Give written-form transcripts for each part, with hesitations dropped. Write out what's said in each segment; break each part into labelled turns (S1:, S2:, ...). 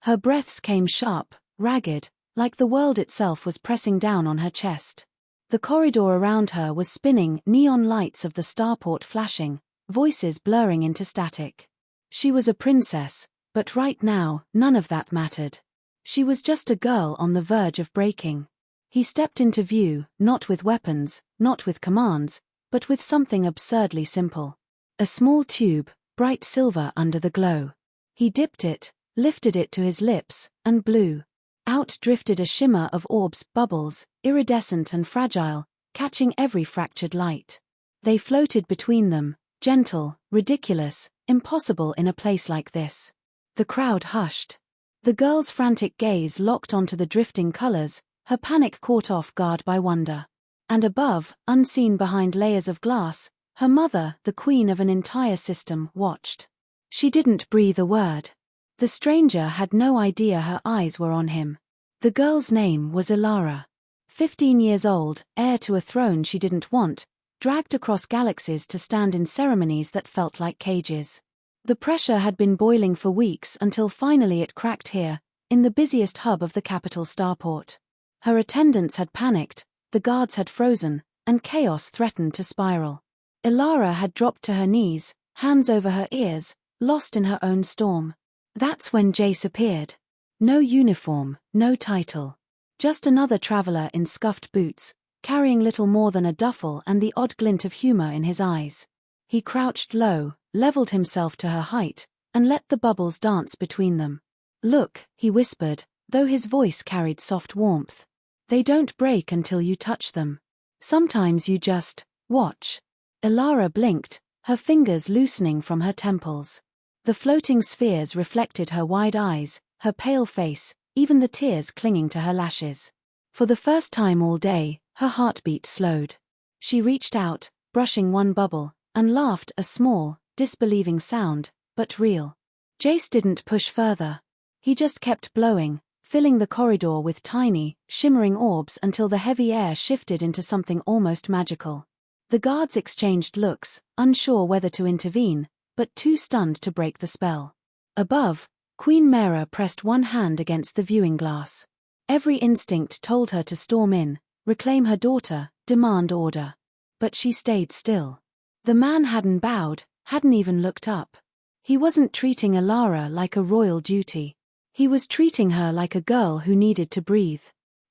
S1: Her breaths came sharp, ragged, like the world itself was pressing down on her chest. The corridor around her was spinning, neon lights of the starport flashing, voices blurring into static. She was a princess, but right now, none of that mattered. She was just a girl on the verge of breaking. He stepped into view, not with weapons, not with commands, but with something absurdly simple. A small tube, bright silver under the glow. He dipped it, lifted it to his lips, and blew. Out drifted a shimmer of orbs, bubbles, iridescent and fragile, catching every fractured light. They floated between them, gentle, ridiculous, impossible in a place like this. The crowd hushed. The girl's frantic gaze locked onto the drifting colors, her panic caught off guard by wonder. And above, unseen behind layers of glass, her mother, the queen of an entire system, watched. She didn't breathe a word. The stranger had no idea her eyes were on him. The girl's name was Ilara. 15 years old, heir to a throne she didn't want, dragged across galaxies to stand in ceremonies that felt like cages. The pressure had been boiling for weeks until finally it cracked here, in the busiest hub of the capital starport. Her attendants had panicked, the guards had frozen, and chaos threatened to spiral. Ilara had dropped to her knees, hands over her ears, lost in her own storm. That's when Jace appeared. No uniform, no title. Just another traveler in scuffed boots, carrying little more than a duffel and the odd glint of humor in his eyes. He crouched low, leveled himself to her height, and let the bubbles dance between them. "Look," he whispered, though his voice carried soft warmth. "They don't break until you touch them. Sometimes you just watch." Ilara blinked, her fingers loosening from her temples. The floating spheres reflected her wide eyes, her pale face, even the tears clinging to her lashes. For the first time all day, her heartbeat slowed. She reached out, brushing one bubble, and laughed, a small, disbelieving sound, but real. Jace didn't push further. He just kept blowing, filling the corridor with tiny, shimmering orbs until the heavy air shifted into something almost magical. The guards exchanged looks, unsure whether to intervene, but too stunned to break the spell. Above, Queen Mera pressed one hand against the viewing glass. Every instinct told her to storm in, reclaim her daughter, demand order. But she stayed still. The man hadn't bowed, hadn't even looked up. He wasn't treating Ilara like a royal duty. He was treating her like a girl who needed to breathe.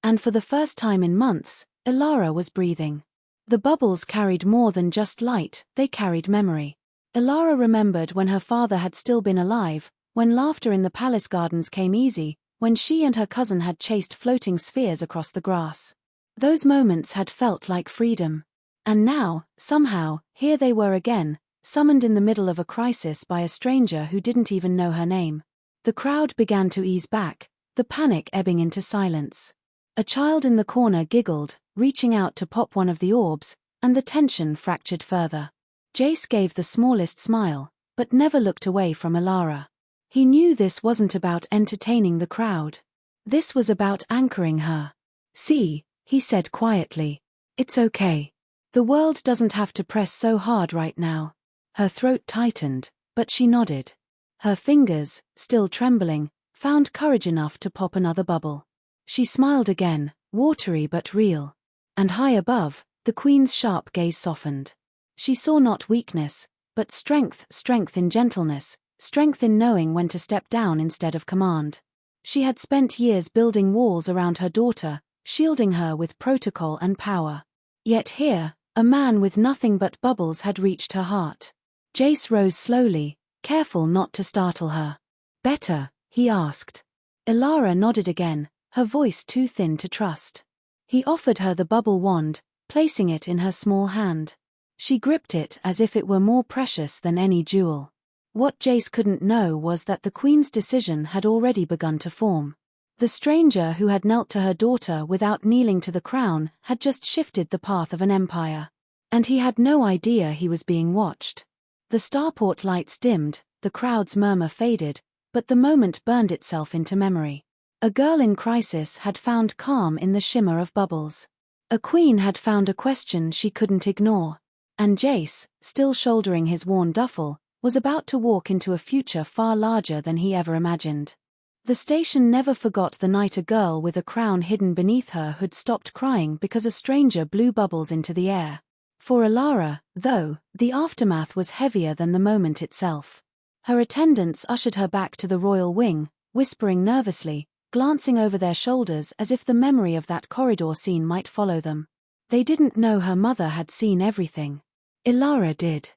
S1: And for the first time in months, Ilara was breathing. The bubbles carried more than just light, they carried memory. Ilara remembered when her father had still been alive, when laughter in the palace gardens came easy, when she and her cousin had chased floating spheres across the grass. Those moments had felt like freedom. And now, somehow, here they were again, summoned in the middle of a crisis by a stranger who didn't even know her name. The crowd began to ease back, the panic ebbing into silence. A child in the corner giggled, reaching out to pop one of the orbs, and the tension fractured further. Jace gave the smallest smile, but never looked away from Ilara. He knew this wasn't about entertaining the crowd. This was about anchoring her. "See," he said quietly. "It's okay. The world doesn't have to press so hard right now." Her throat tightened, but she nodded. Her fingers, still trembling, found courage enough to pop another bubble. She smiled again, watery but real. And high above, the queen's sharp gaze softened. She saw not weakness, but strength in gentleness, strength in knowing when to step down instead of command. She had spent years building walls around her daughter, shielding her with protocol and power. Yet here, a man with nothing but bubbles had reached her heart. Jace rose slowly, careful not to startle her. "Better?" he asked. Ilara nodded again, her voice too thin to trust. He offered her the bubble wand, placing it in her small hand. She gripped it as if it were more precious than any jewel. What Jace couldn't know was that the queen's decision had already begun to form. The stranger who had knelt to her daughter without kneeling to the crown had just shifted the path of an empire. And he had no idea he was being watched. The starport lights dimmed, the crowd's murmur faded, but the moment burned itself into memory. A girl in crisis had found calm in the shimmer of bubbles. A queen had found a question she couldn't ignore. And Jace, still shouldering his worn duffel, was about to walk into a future far larger than he ever imagined. The station never forgot the night a girl with a crown hidden beneath her hood stopped crying because a stranger blew bubbles into the air. For Elara, though, the aftermath was heavier than the moment itself. Her attendants ushered her back to the royal wing, whispering nervously, glancing over their shoulders as if the memory of that corridor scene might follow them. They didn't know her mother had seen everything. Elara did.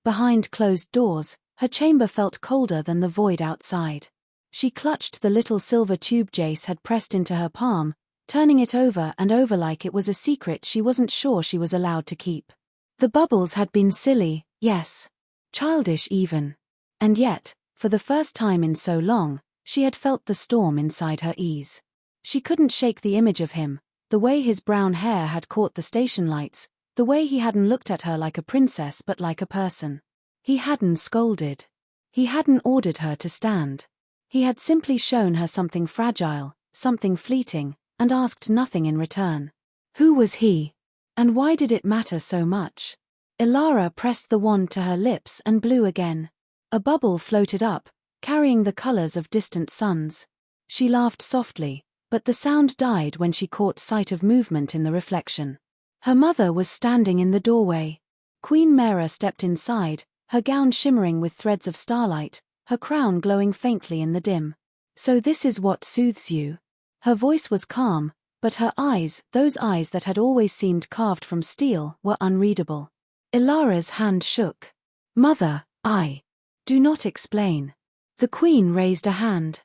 S1: Behind closed doors, her chamber felt colder than the void outside. She clutched the little silver tube Jace had pressed into her palm, turning it over and over like it was a secret she wasn't sure she was allowed to keep. The bubbles had been silly, yes. Childish even. And yet, for the first time in so long, she had felt the storm inside her ease. She couldn't shake the image of him, the way his brown hair had caught the station lights, the way he hadn't looked at her like a princess but like a person. He hadn't scolded. He hadn't ordered her to stand. He had simply shown her something fragile, something fleeting, and asked nothing in return. Who was he? And why did it matter so much? Elara pressed the wand to her lips and blew again. A bubble floated up, carrying the colors of distant suns. She laughed softly, but the sound died when she caught sight of movement in the reflection. Her mother was standing in the doorway. Queen Mera stepped inside, her gown shimmering with threads of starlight, her crown glowing faintly in the dim. So this is what soothes you? Her voice was calm, but her eyes, those eyes that had always seemed carved from steel, were unreadable. Elara's hand shook. Mother, do not explain. The queen raised a hand.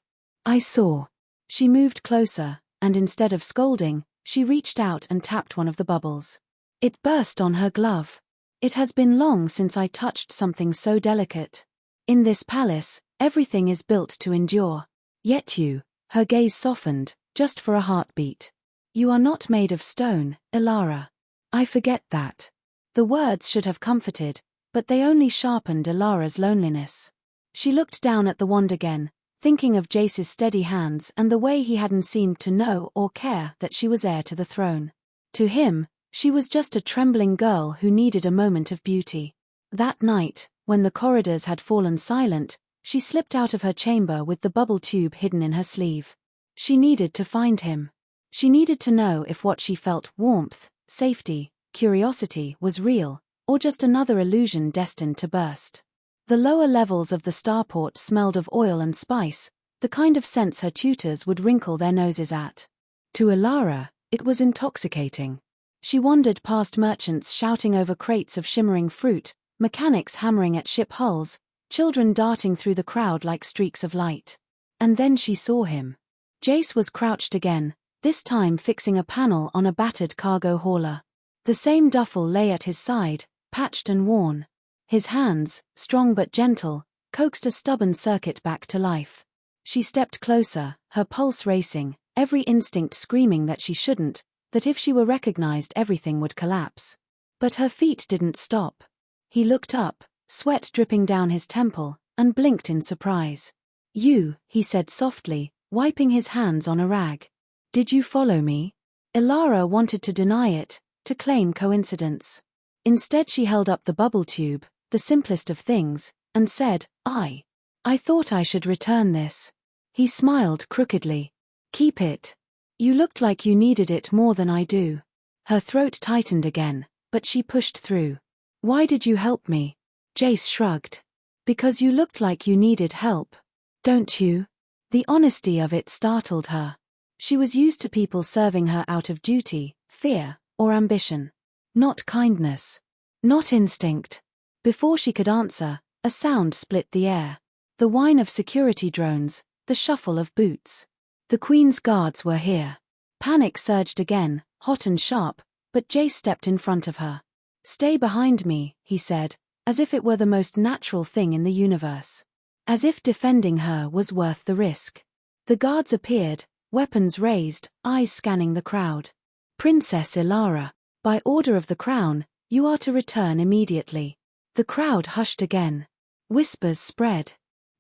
S1: I saw. She moved closer, and instead of scolding, she reached out and tapped one of the bubbles. It burst on her glove. It has been long since I touched something so delicate. In this palace, everything is built to endure. Yet you, her gaze softened, just for a heartbeat. You are not made of stone, Elara. I forget that. The words should have comforted, but they only sharpened Elara's loneliness. She looked down at the wand again, thinking of Jace's steady hands and the way he hadn't seemed to know or care that she was heir to the throne. To him, she was just a trembling girl who needed a moment of beauty. That night, when the corridors had fallen silent, she slipped out of her chamber with the bubble tube hidden in her sleeve. She needed to find him. She needed to know if what she felt, warmth, safety, curiosity, was real, or just another illusion destined to burst. The lower levels of the starport smelled of oil and spice, the kind of scents her tutors would wrinkle their noses at. To Elara, it was intoxicating. She wandered past merchants shouting over crates of shimmering fruit, mechanics hammering at ship hulls, children darting through the crowd like streaks of light. And then she saw him. Jace was crouched again, this time fixing a panel on a battered cargo hauler. The same duffel lay at his side, patched and worn. His hands, strong but gentle, coaxed a stubborn circuit back to life. She stepped closer, her pulse racing, every instinct screaming that she shouldn't, that if she were recognized everything would collapse. But her feet didn't stop. He looked up, sweat dripping down his temple, and blinked in surprise. You, he said softly, wiping his hands on a rag. Did you follow me? Elara wanted to deny it, to claim coincidence. Instead she held up the bubble tube, the simplest of things, and said, I thought I should return this. He smiled crookedly. Keep it. You looked like you needed it more than I do. Her throat tightened again, but she pushed through. Why did you help me? Jace shrugged. Because you looked like you needed help. Don't you? The honesty of it startled her. She was used to people serving her out of duty, fear, or ambition. Not kindness. Not instinct. Before she could answer, a sound split the air. The whine of security drones, the shuffle of boots. The Queen's guards were here. Panic surged again, hot and sharp, but Jace stepped in front of her. Stay behind me, he said, as if it were the most natural thing in the universe. As if defending her was worth the risk. The guards appeared, weapons raised, eyes scanning the crowd. Princess Elara, by order of the crown, you are to return immediately. The crowd hushed again. Whispers spread.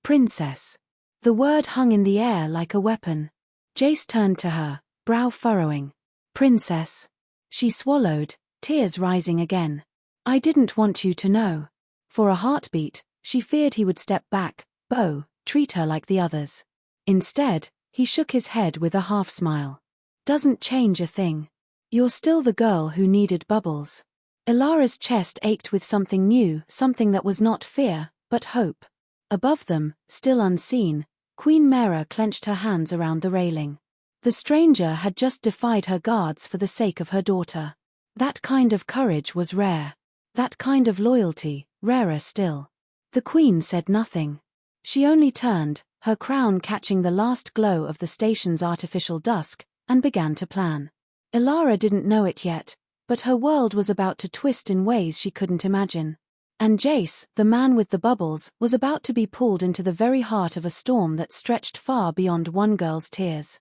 S1: Princess. The word hung in the air like a weapon. Jace turned to her, brow furrowing. Princess. She swallowed, tears rising again. I didn't want you to know. For a heartbeat, she feared he would step back, treat her like the others. Instead, he shook his head with a half-smile. Doesn't change a thing. You're still the girl who needed bubbles. Ilara's chest ached with something new, something that was not fear, but hope. Above them, still unseen, Queen Mera clenched her hands around the railing. The stranger had just defied her guards for the sake of her daughter. That kind of courage was rare. That kind of loyalty, rarer still. The queen said nothing. She only turned, her crown catching the last glow of the station's artificial dusk, and began to plan. Ilara didn't know it yet, but her world was about to twist in ways she couldn't imagine. And Jace, the man with the bubbles, was about to be pulled into the very heart of a storm that stretched far beyond one girl's tears.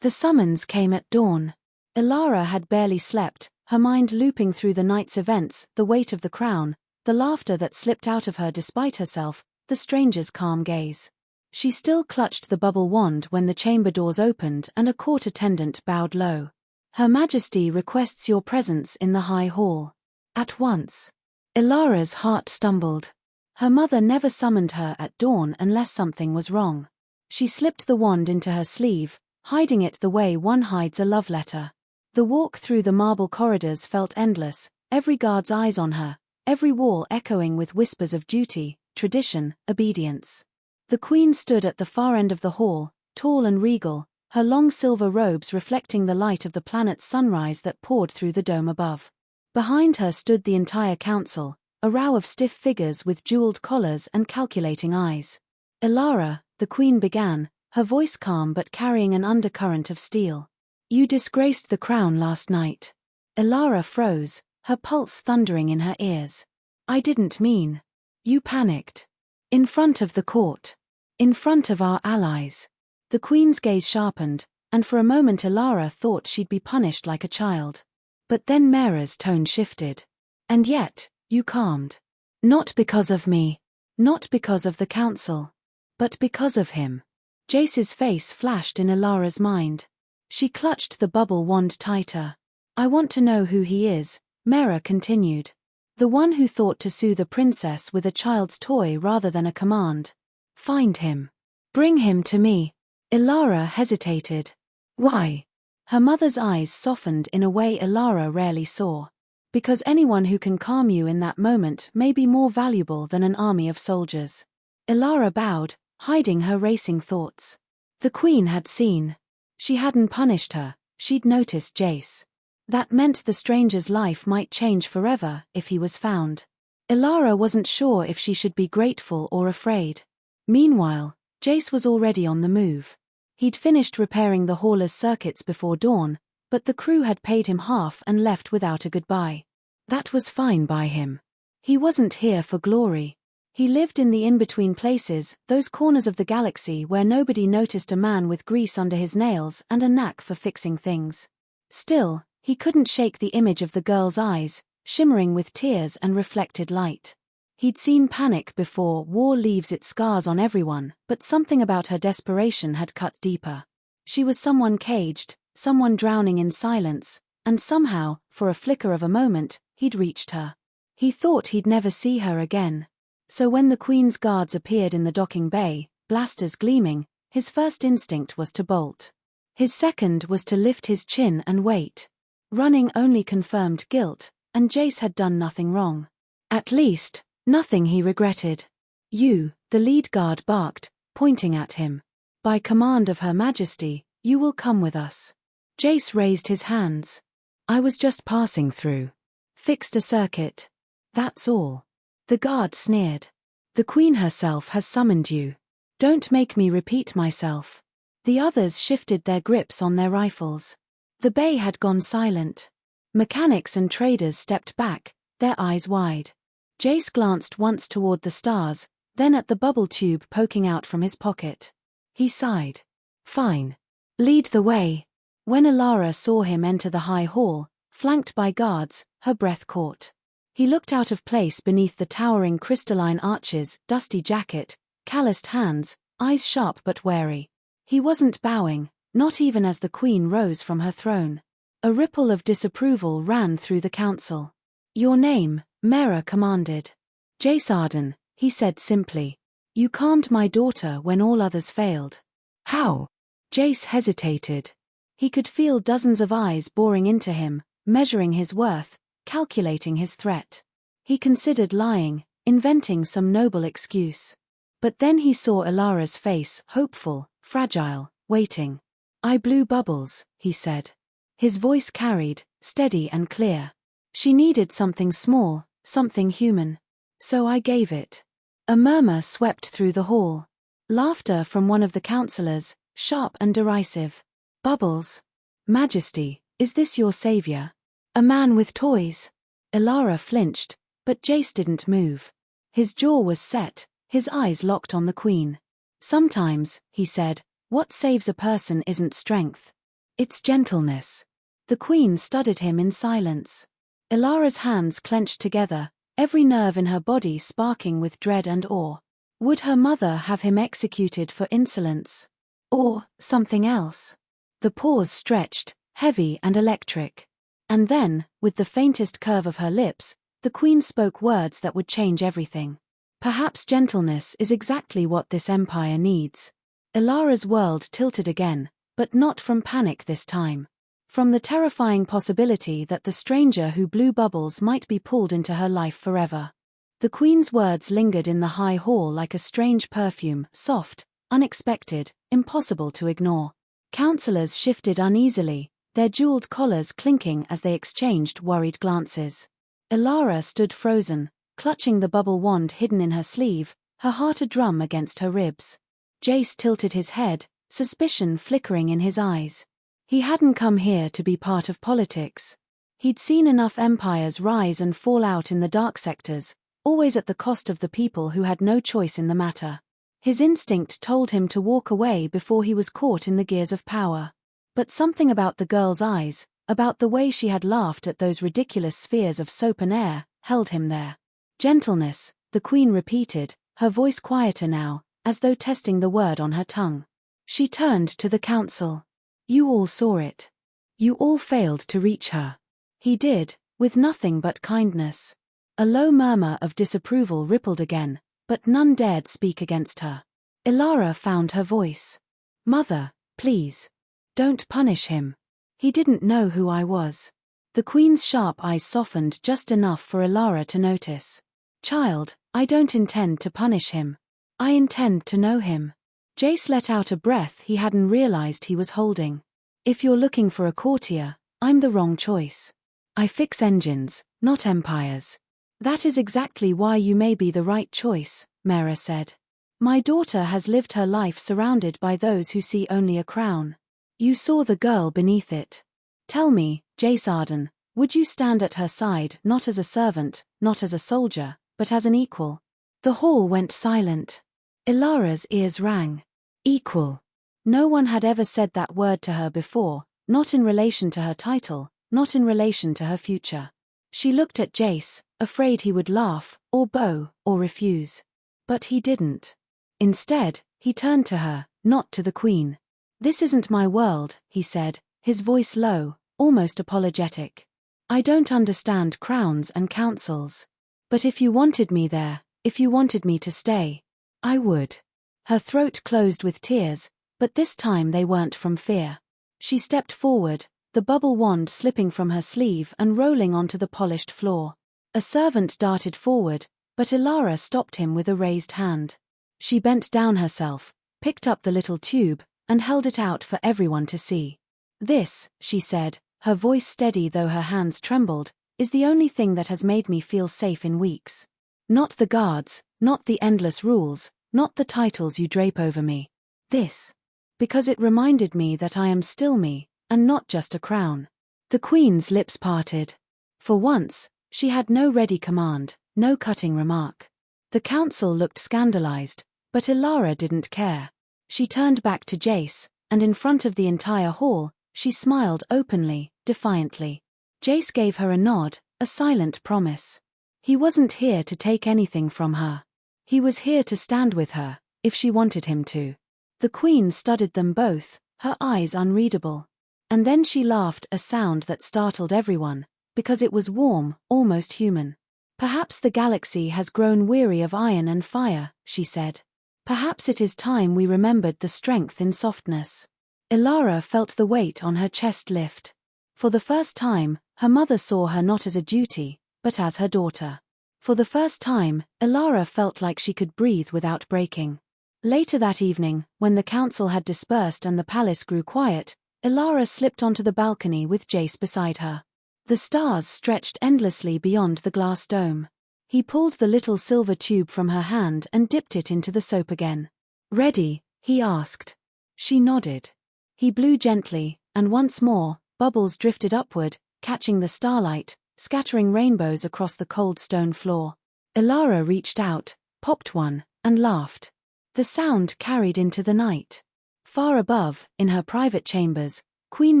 S1: The summons came at dawn. Ilara had barely slept, her mind looping through the night's events, the weight of the crown, the laughter that slipped out of her despite herself, the stranger's calm gaze. She still clutched the bubble wand when the chamber doors opened and a court attendant bowed low. Her Majesty requests your presence in the High Hall. At once. Ilara's heart stumbled. Her mother never summoned her at dawn unless something was wrong. She slipped the wand into her sleeve, hiding it the way one hides a love letter. The walk through the marble corridors felt endless, every guard's eyes on her, every wall echoing with whispers of duty, tradition, obedience. The queen stood at the far end of the hall, tall and regal, her long silver robes reflecting the light of the planet's sunrise that poured through the dome above. Behind her stood the entire council, a row of stiff figures with jeweled collars and calculating eyes. Ilara, the queen began, her voice calm but carrying an undercurrent of steel. You disgraced the crown last night. Ilara froze, her pulse thundering in her ears. I didn't mean. You panicked. In front of the court. In front of our allies. The queen's gaze sharpened, and for a moment Ilara thought she'd be punished like a child. But then Mera's tone shifted. And yet, you calmed. Not because of me. Not because of the council. But because of him. Jace's face flashed in Ilara's mind. She clutched the bubble wand tighter. I want to know who he is, Mera continued. The one who thought to soothe a princess with a child's toy rather than a command. Find him. Bring him to me. Ilara hesitated. Why? Her mother's eyes softened in a way Ilara rarely saw. Because anyone who can calm you in that moment may be more valuable than an army of soldiers. Ilara bowed, hiding her racing thoughts. The queen had seen. She hadn't punished her, she'd noticed Jace. That meant the stranger's life might change forever if he was found. Ilara wasn't sure if she should be grateful or afraid. Meanwhile, Jace was already on the move. He'd finished repairing the hauler's circuits before dawn, but the crew had paid him half and left without a goodbye. That was fine by him. He wasn't here for glory. He lived in the in-between places, those corners of the galaxy where nobody noticed a man with grease under his nails and a knack for fixing things. Still, he couldn't shake the image of the girl's eyes, shimmering with tears and reflected light. He'd seen panic before, war leaves its scars on everyone, but something about her desperation had cut deeper. She was someone caged, someone drowning in silence, and somehow, for a flicker of a moment, he'd reached her. He thought he'd never see her again. So when the Queen's guards appeared in the docking bay, blasters gleaming, his first instinct was to bolt. His second was to lift his chin and wait. Running only confirmed guilt, and Jace had done nothing wrong. At least, nothing he regretted. You, the lead guard barked, pointing at him. By command of Her Majesty, you will come with us. Jace raised his hands. I was just passing through. Fixed a circuit. That's all. The guard sneered. The Queen herself has summoned you. Don't make me repeat myself. The others shifted their grips on their rifles. The bay had gone silent. Mechanics and traders stepped back, their eyes wide. Jace glanced once toward the stars, then at the bubble tube poking out from his pocket. He sighed. Fine. Lead the way. When Ilara saw him enter the high hall, flanked by guards, her breath caught. He looked out of place beneath the towering crystalline arches, dusty jacket, calloused hands, eyes sharp but wary. He wasn't bowing, not even as the Queen rose from her throne. A ripple of disapproval ran through the council. Your name, Mera commanded. Jace Arden, he said simply. You calmed my daughter when all others failed.
S2: How?
S1: Jace hesitated. He could feel dozens of eyes boring into him, measuring his worth, calculating his threat. He considered lying, inventing some noble excuse. But then he saw Ilara's face, hopeful, fragile, waiting. "I blew bubbles," he said. His voice carried, steady and clear. "She needed something small, something human. So I gave it." A murmur swept through the hall. Laughter from one of the counselors, sharp and derisive. "Bubbles? Majesty, is this your savior? A man with toys?" Ilara flinched, but Jace didn't move. His jaw was set, his eyes locked on the queen. "Sometimes," he said, "what saves a person isn't strength. It's gentleness." The queen studied him in silence. Ilara's hands clenched together, every nerve in her body sparking with dread and awe. Would her mother have him executed for insolence? Or something else? The pause stretched, heavy and electric. And then, with the faintest curve of her lips, the queen spoke words that would change everything. "Perhaps gentleness is exactly what this empire needs." Ilara's world tilted again, but not from panic this time. From the terrifying possibility that the stranger who blew bubbles might be pulled into her life forever. The queen's words lingered in the high hall like a strange perfume, soft, unexpected, impossible to ignore. Counselors shifted uneasily, their jeweled collars clinking as they exchanged worried glances. Ilara stood frozen, clutching the bubble wand hidden in her sleeve, her heart a drum against her ribs. Jace tilted his head, suspicion flickering in his eyes. He hadn't come here to be part of politics. He'd seen enough empires rise and fall out in the dark sectors, always at the cost of the people who had no choice in the matter. His instinct told him to walk away before he was caught in the gears of power. But something about the girl's eyes, about the way she had laughed at those ridiculous spheres of soap and air, held him there. "Gentleness," the queen repeated, her voice quieter now, as though testing the word on her tongue. She turned to the council. "You all saw it. You all failed to reach her." He did, with nothing but kindness. A low murmur of disapproval rippled again, but none dared speak against her. Ilara found her voice. "Mother, please. Don't punish him. He didn't know who I was." The queen's sharp eyes softened just enough for Ilara to notice. "Child, I don't intend to punish him. I intend to know him." Jace let out a breath he hadn't realized he was holding. "If you're looking for a courtier, I'm the wrong choice. I fix engines, not empires." "That is exactly why you may be the right choice," Mera said. "My daughter has lived her life surrounded by those who see only a crown. You saw the girl beneath it. Tell me, Jace Arden, would you stand at her side not as a servant, not as a soldier, but as an equal?" The hall went silent. Ilara's ears rang. Equal. No one had ever said that word to her before, not in relation to her title, not in relation to her future. She looked at Jace, afraid he would laugh, or bow, or refuse. But he didn't. Instead, he turned to her, not to the queen. "This isn't my world," he said, his voice low, almost apologetic. "I don't understand crowns and councils. But if you wanted me there, if you wanted me to stay, I would." Her throat closed with tears, but this time they weren't from fear. She stepped forward, the bubble wand slipping from her sleeve and rolling onto the polished floor. A servant darted forward, but Ilara stopped him with a raised hand. She bent down herself, picked up the little tube, and held it out for everyone to see. "This," she said, her voice steady though her hands trembled, "is the only thing that has made me feel safe in weeks. Not the guards, not the endless rules, not the titles you drape over me. This. Because it reminded me that I am still me, and not just a crown." The queen's lips parted. For once, she had no ready command, no cutting remark. The council looked scandalized, but Ilara didn't care. She turned back to Jace, and in front of the entire hall, she smiled openly, defiantly. Jace gave her a nod, a silent promise. He wasn't here to take anything from her. He was here to stand with her, if she wanted him to. The queen studied them both, her eyes unreadable. And then she laughed, a sound that startled everyone, because it was warm, almost human. "Perhaps the galaxy has grown weary of iron and fire," she said. Perhaps it is time we remembered the strength in softness. Ilara felt the weight on her chest lift. For the first time, her mother saw her not as a duty, but as her daughter. For the first time, Ilara felt like she could breathe without breaking. Later that evening, when the council had dispersed and the palace grew quiet, Ilara slipped onto the balcony with Jace beside her. The stars stretched endlessly beyond the glass dome. He pulled the little silver tube from her hand and dipped it into the soap again. "Ready?" he asked. She nodded. He blew gently, and once more, bubbles drifted upward, catching the starlight, scattering rainbows across the cold stone floor. Ilara reached out, popped one, and laughed. The sound carried into the night. Far above, in her private chambers, Queen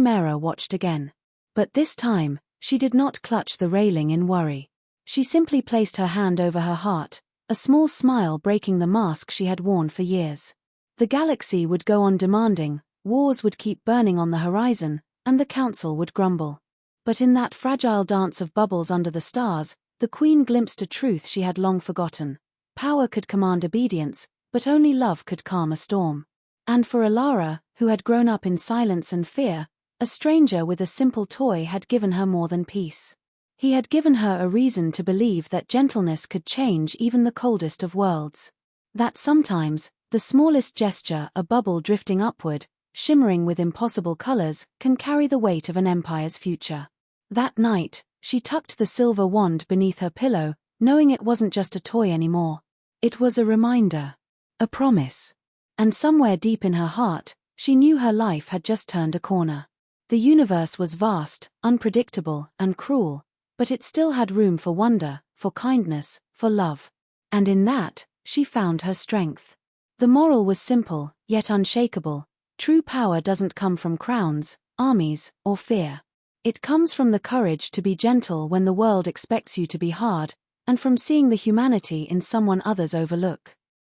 S1: Mera watched again. But this time, she did not clutch the railing in worry. She simply placed her hand over her heart, a small smile breaking the mask she had worn for years. The galaxy would go on demanding, wars would keep burning on the horizon, and the council would grumble. But in that fragile dance of bubbles under the stars, the queen glimpsed a truth she had long forgotten. Power could command obedience, but only love could calm a storm. And for Ilara, who had grown up in silence and fear, a stranger with a simple toy had given her more than peace. He had given her a reason to believe that gentleness could change even the coldest of worlds. That sometimes, the smallest gesture, a bubble drifting upward, shimmering with impossible colors, can carry the weight of an empire's future. That night, she tucked the silver wand beneath her pillow, knowing it wasn't just a toy anymore. It was a reminder. A promise. And somewhere deep in her heart, she knew her life had just turned a corner. The universe was vast, unpredictable, and cruel, but it still had room for wonder, for kindness, for love. And in that, she found her strength. The moral was simple, yet unshakable. True power doesn't come from crowns, armies, or fear. It comes from the courage to be gentle when the world expects you to be hard, and from seeing the humanity in someone others overlook.